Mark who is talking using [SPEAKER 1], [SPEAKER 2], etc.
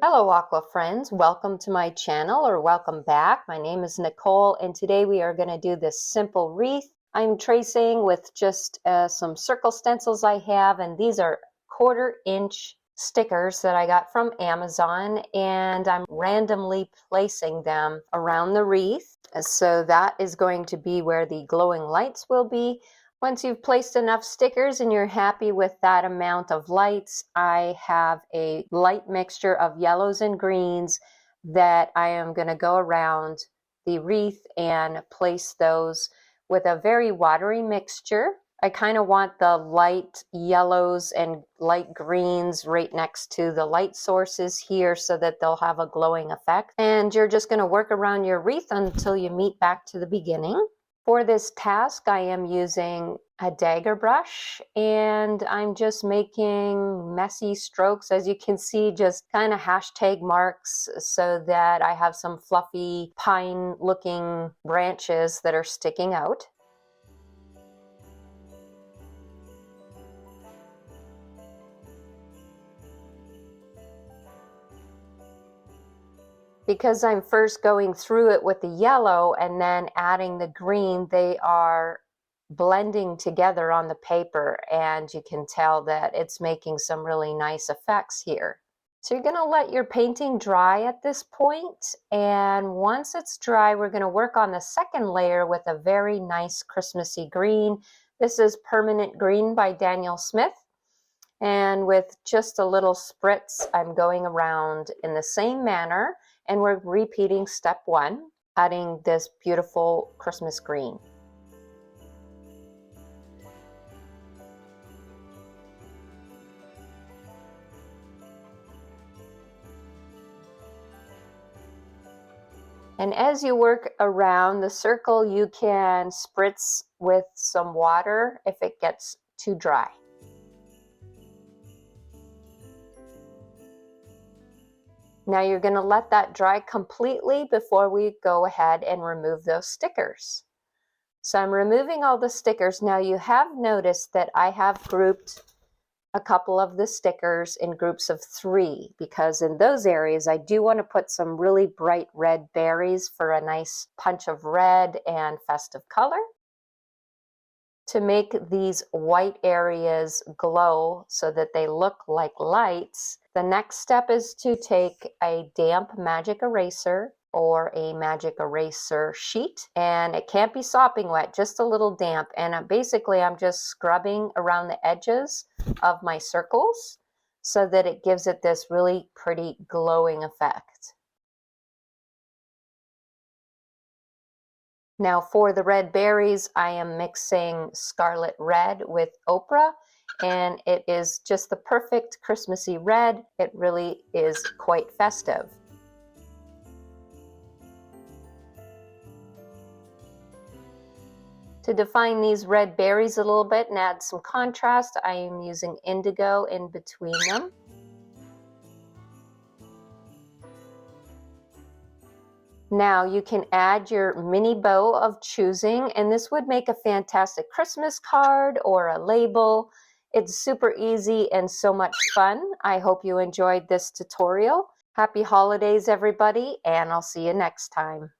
[SPEAKER 1] Hello aqua friends, welcome to my channel or welcome back. My name is Nicole and today we are going to do this simple wreath. I'm tracing with just some circle stencils I have, and these are 1/4-inch stickers that I got from Amazon, and I'm randomly placing them around the wreath. So that is going to be where the glowing lights will be. Once you've placed enough stickers and you're happy with that amount of lights, I have a light mixture of yellows and greens that I am going to go around the wreath and place those with a very watery mixture. I kind of want the light yellows and light greens right next to the light sources here so that they'll have a glowing effect. And you're just going to work around your wreath until you meet back to the beginning. For this task, I am using a dagger brush, and I'm just making messy strokes, as you can see, just kind of hashtag marks so that I have some fluffy pine-looking branches that are sticking out. Because I'm first going through it with the yellow and then adding the green, they are blending together on the paper, and you can tell that it's making some really nice effects here. So you're going to let your painting dry at this point, and once it's dry, we're going to work on the second layer with a very nice Christmassy green. This is Permanent Green by Daniel Smith. And with just a little spritz, I'm going around in the same manner, and we're repeating step one, adding this beautiful Christmas green. And as you work around the circle, you can spritz with some water if it gets too dry. Now you're going to let that dry completely before we go ahead and remove those stickers. So I'm removing all the stickers. Now you have noticed that I have grouped a couple of the stickers in groups of 3, because in those areas I do want to put some really bright red berries for a nice punch of red and festive color. To make these white areas glow so that they look like lights, the next step is to take a damp magic eraser or a magic eraser sheet, and it can't be sopping wet, just a little damp, and basically I'm just scrubbing around the edges of my circles so that it gives it this really pretty glowing effect. Now for the red berries, I am mixing scarlet red with ochre, and it is just the perfect Christmassy red. It really is quite festive. To define these red berries a little bit and add some contrast, I am using indigo in between them. Now you can add your mini bow of choosing, and this would make a fantastic Christmas card or a label. It's super easy and so much fun. I hope you enjoyed this tutorial. Happy holidays, everybody, and I'll see you next time.